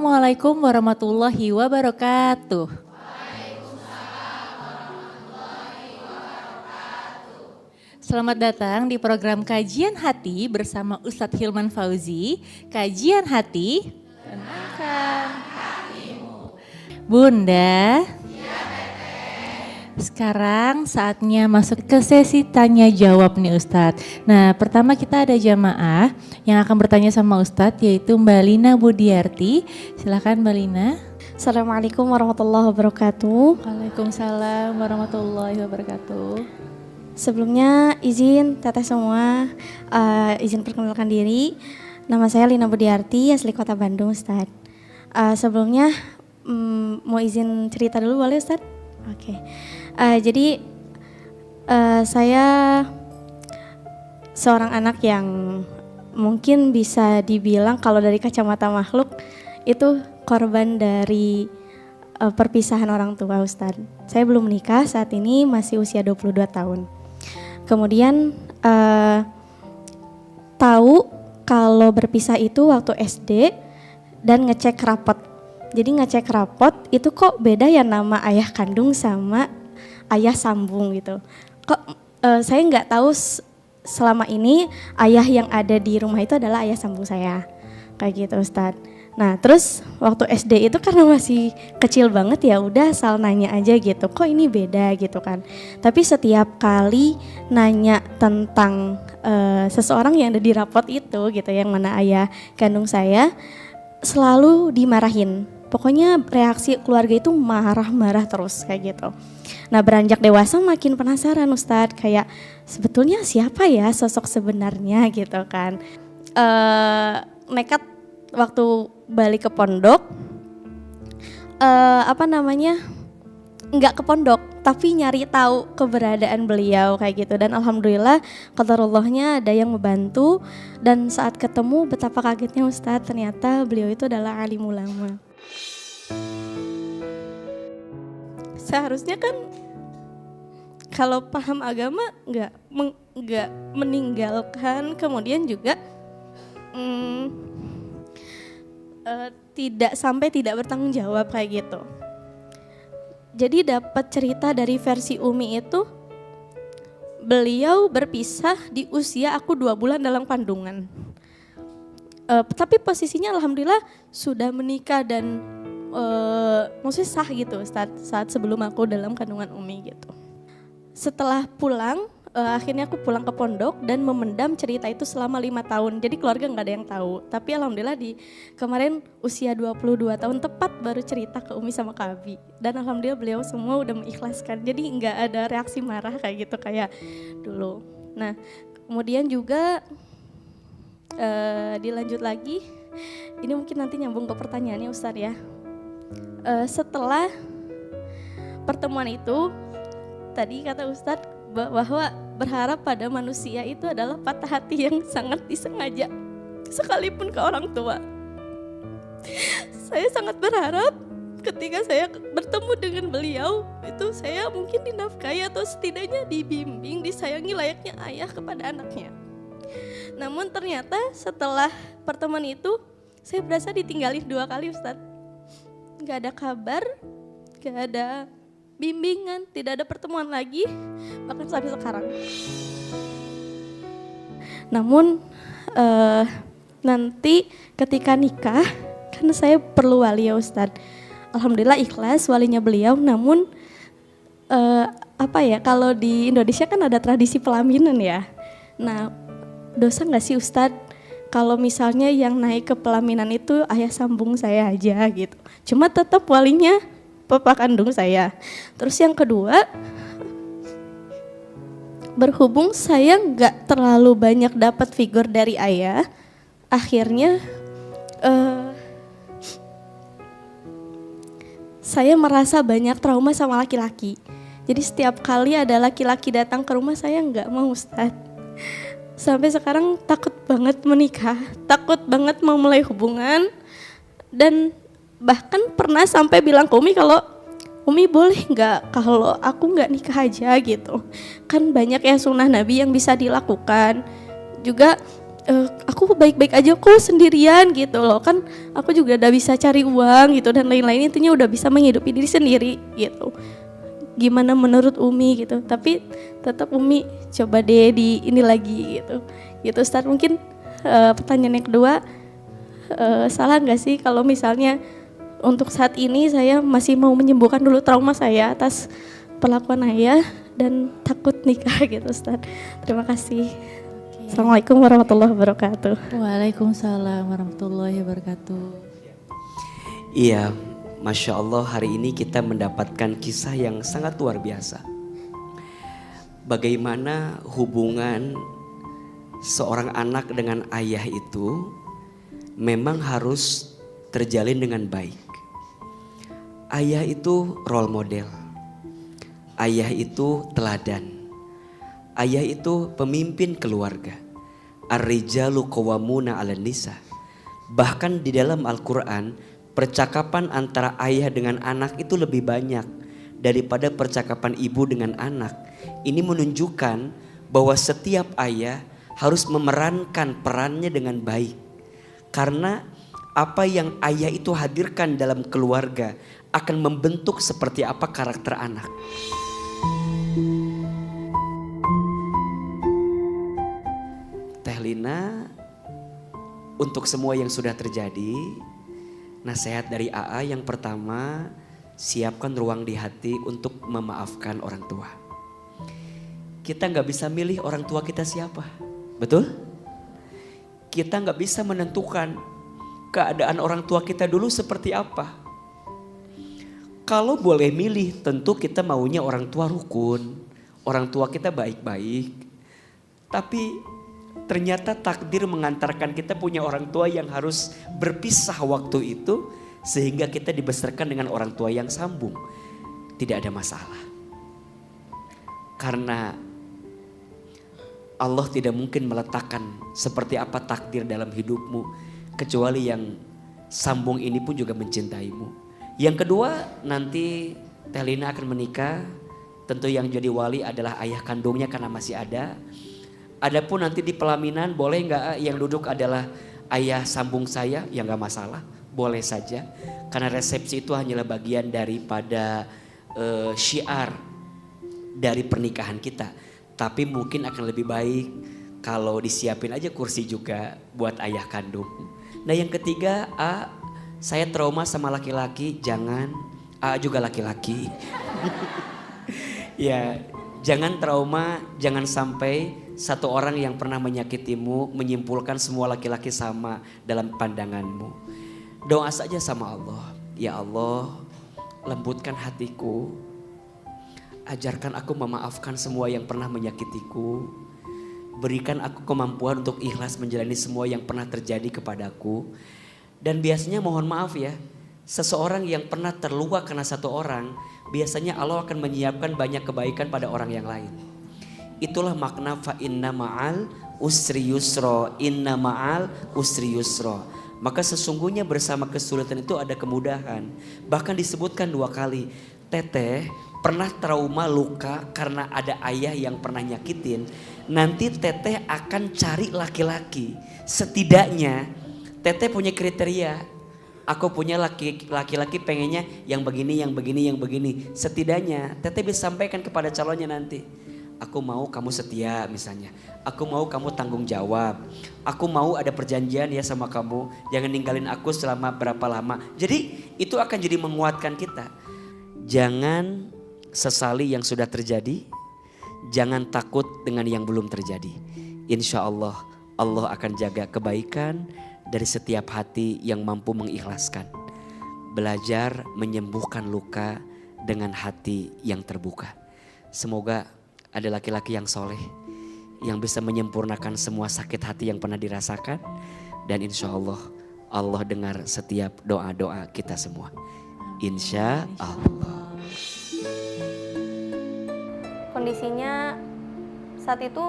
Assalamualaikum warahmatullahi wabarakatuh. Selamat datang di program Kajian Hati bersama Ustadz Hilman Fauzi. Kajian Hati, tenangkan hatimu. Bunda, sekarang saatnya masuk ke sesi tanya jawab nih Ustadz. Nah, pertama kita ada jamaah yang akan bertanya sama Ustadz, yaitu Mbak Lina Budiarti. Silakan Mbak Lina. Assalamualaikum warahmatullahi wabarakatuh. Waalaikumsalam warahmatullahi wabarakatuh. Sebelumnya izin teteh semua, izin perkenalkan diri. Nama saya Lina Budiarti, asli Kota Bandung, Ustadz. Sebelumnya mau izin cerita dulu boleh Ustadz? Oke. Jadi saya seorang anak yang mungkin bisa dibilang kalau dari kacamata makhluk itu korban dari perpisahan orang tua Ustadz. Saya belum menikah, saat ini masih usia 22 tahun. Kemudian tahu kalau berpisah itu waktu SD dan ngecek rapot. Jadi ngecek rapot itu kok beda ya nama ayah kandung sama ayah sambung gitu. Kok saya nggak tahu selama ini ayah yang ada di rumah itu adalah ayah sambung saya. Kayak gitu Ustadz. Nah terus waktu SD itu karena masih kecil banget ya udah asal nanya aja gitu, kok ini beda gitu kan. Tapi setiap kali nanya tentang seseorang yang ada di rapot itu gitu, yang mana ayah kandung saya, selalu dimarahin. Pokoknya reaksi keluarga itu marah-marah terus kayak gitu. Nah beranjak dewasa makin penasaran Ustadz, kayak sebetulnya siapa ya sosok sebenarnya gitu kan. Nekat waktu balik ke pondok, nggak ke pondok, tapi nyari tahu keberadaan beliau kayak gitu. Dan alhamdulillah qadarullahnya ada yang membantu, dan saat ketemu betapa kagetnya Ustadz, ternyata beliau itu adalah alim ulama. Seharusnya kan kalau paham agama nggak meninggalkan, kemudian juga tidak bertanggung jawab kayak gitu. Jadi dapat cerita dari versi Umi itu, beliau berpisah di usia aku 2 bulan dalam kandungan. Tapi posisinya alhamdulillah sudah menikah dan maksudnya sah gitu saat sebelum aku dalam kandungan Umi gitu. Setelah pulang, akhirnya aku pulang ke pondok dan memendam cerita itu selama 5 tahun. Jadi keluarga gak ada yang tahu. Tapi alhamdulillah kemarin usia 22 tahun tepat baru cerita ke Umi sama Kak Abi. Dan alhamdulillah beliau semua udah mengikhlaskan. Jadi gak ada reaksi marah kayak gitu kayak dulu. Nah kemudian juga dilanjut lagi. Ini mungkin nanti nyambung ke pertanyaannya Ustadz ya. Setelah pertemuan itu, tadi kata Ustadz bahwa berharap pada manusia itu adalah patah hati yang sangat disengaja, sekalipun ke orang tua. Saya sangat berharap ketika saya bertemu dengan beliau, itu saya mungkin dinafkahi atau setidaknya dibimbing, disayangi layaknya ayah kepada anaknya. Namun ternyata setelah pertemuan itu, saya berasa ditinggalin 2 kali Ustadz. Gak ada kabar, gak ada bimbingan, tidak ada pertemuan lagi, bahkan sampai sekarang. Namun nanti ketika nikah, karena saya perlu wali ya Ustadz. Alhamdulillah ikhlas walinya beliau, namun kalau di Indonesia kan ada tradisi pelaminan ya. Nah dosa gak sih Ustadz kalau misalnya yang naik ke pelaminan itu ayah sambung saya aja gitu. Cuma tetap walinya papa kandung saya. Terus yang kedua, berhubung saya nggak terlalu banyak dapat figur dari ayah, akhirnya saya merasa banyak trauma sama laki-laki. Jadi setiap kali ada laki-laki datang ke rumah saya nggak mau Ustadz. Sampai sekarang takut banget menikah, takut banget mau mulai hubungan, dan bahkan pernah sampai bilang ke Umi kalau Umi boleh nggak kalau aku nggak nikah aja gitu. Kan banyak ya sunnah Nabi yang bisa dilakukan. Juga Aku baik-baik aja kok sendirian gitu loh, kan aku juga udah bisa cari uang gitu dan lain-lain, intinya udah bisa menghidupi diri sendiri gitu. Gimana menurut Umi gitu, tapi tetap Umi coba deh di ini lagi gitu Ustadz. Mungkin pertanyaan yang kedua, salah nggak sih kalau misalnya untuk saat ini saya masih mau menyembuhkan dulu trauma saya atas perlakuan ayah dan takut nikah gitu Ustadz. Terima kasih. Assalamualaikum warahmatullahi wabarakatuh. Waalaikumsalam warahmatullahi wabarakatuh. Iya, Masya Allah hari ini kita mendapatkan kisah yang sangat luar biasa. Bagaimana hubungan seorang anak dengan ayah itu memang harus terjalin dengan baik. Ayah itu role model. Ayah itu teladan. Ayah itu pemimpin keluarga. Ar-rijalu qawwamuna 'alan nisa. Bahkan di dalam Al-Quran, percakapan antara ayah dengan anak itu lebih banyak daripada percakapan ibu dengan anak. Ini menunjukkan bahwa setiap ayah harus memerankan perannya dengan baik. Karena apa yang ayah itu hadirkan dalam keluarga akan membentuk seperti apa karakter anak. Teh Lina, untuk semua yang sudah terjadi, nasihat dari AA yang pertama, siapkan ruang di hati untuk memaafkan orang tua. Kita nggak bisa milih orang tua kita siapa, betul? Kita nggak bisa menentukan keadaan orang tua kita dulu seperti apa. Kalau boleh milih, tentu kita maunya orang tua rukun, orang tua kita baik-baik. Tapi ternyata takdir mengantarkan kita punya orang tua yang harus berpisah waktu itu, sehingga kita dibesarkan dengan orang tua yang sambung. Tidak ada masalah. Karena Allah tidak mungkin meletakkan seperti apa takdir dalam hidupmu, kecuali yang sambung ini pun juga mencintaimu. Yang kedua, nanti Teh Lina akan menikah. Tentu yang jadi wali adalah ayah kandungnya karena masih ada. Adapun nanti di pelaminan boleh nggak yang duduk adalah ayah sambung saya? Ya nggak masalah, boleh saja. Karena resepsi itu hanyalah bagian daripada syiar dari pernikahan kita. Tapi mungkin akan lebih baik kalau disiapin aja kursi juga buat ayah kandung. Nah yang ketiga, saya trauma sama laki-laki, jangan. Juga laki-laki. Ya, jangan trauma, jangan sampai satu orang yang pernah menyakitimu menyimpulkan semua laki-laki sama dalam pandanganmu. Doa saja sama Allah. Ya Allah, lembutkan hatiku. Ajarkan aku memaafkan semua yang pernah menyakitiku. Berikan aku kemampuan untuk ikhlas menjalani semua yang pernah terjadi kepadaku. Dan biasanya mohon maaf ya, seseorang yang pernah terluka karena satu orang, biasanya Allah akan menyiapkan banyak kebaikan pada orang yang lain. Itulah makna fa inna ma'al usri yusra, inna ma'al usri yusra. Maka sesungguhnya bersama kesulitan itu ada kemudahan. Bahkan disebutkan 2 kali. Teteh pernah trauma luka karena ada ayah yang pernah nyakitin. Nanti teteh akan cari laki-laki. Setidaknya teteh punya kriteria. Aku punya laki-laki pengennya yang begini, yang begini, yang begini. Setidaknya teteh bisa sampaikan kepada calonnya nanti. Aku mau kamu setia misalnya. Aku mau kamu tanggung jawab. Aku mau ada perjanjian ya sama kamu. Jangan ninggalin aku selama berapa lama. Jadi itu akan jadi menguatkan kita. Jangan sesali yang sudah terjadi. Jangan takut dengan yang belum terjadi. Insya Allah, Allah akan jaga kebaikan dari setiap hati yang mampu mengikhlaskan. Belajar menyembuhkan luka dengan hati yang terbuka. Semoga ada laki-laki yang soleh, yang bisa menyempurnakan semua sakit hati yang pernah dirasakan. Dan insya Allah, Allah dengar setiap doa-doa kita semua. Insya Allah. Kondisinya saat itu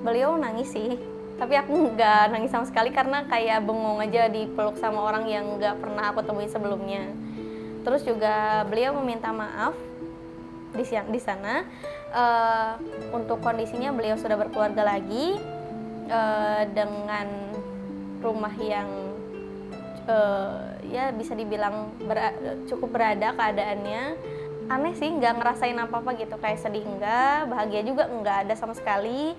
beliau nangis sih. Tapi aku nggak nangis sama sekali karena kayak bengong aja dipeluk sama orang yang nggak pernah aku temui sebelumnya. Terus juga beliau meminta maaf di sana. Untuk kondisinya beliau sudah berkeluarga lagi dengan rumah yang ya bisa dibilang cukup berada keadaannya. Aneh sih, nggak ngerasain apa-apa gitu, kayak sedih enggak, bahagia juga nggak ada sama sekali,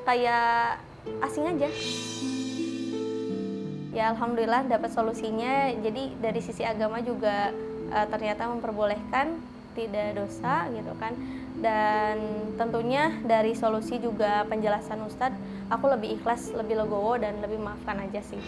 kayak asing aja. Ya alhamdulillah dapat solusinya, jadi dari sisi agama juga ternyata memperbolehkan, tidak dosa gitu kan. Dan tentunya dari solusi juga penjelasan Ustadz, aku lebih ikhlas, lebih legowo dan lebih maafkan aja sih.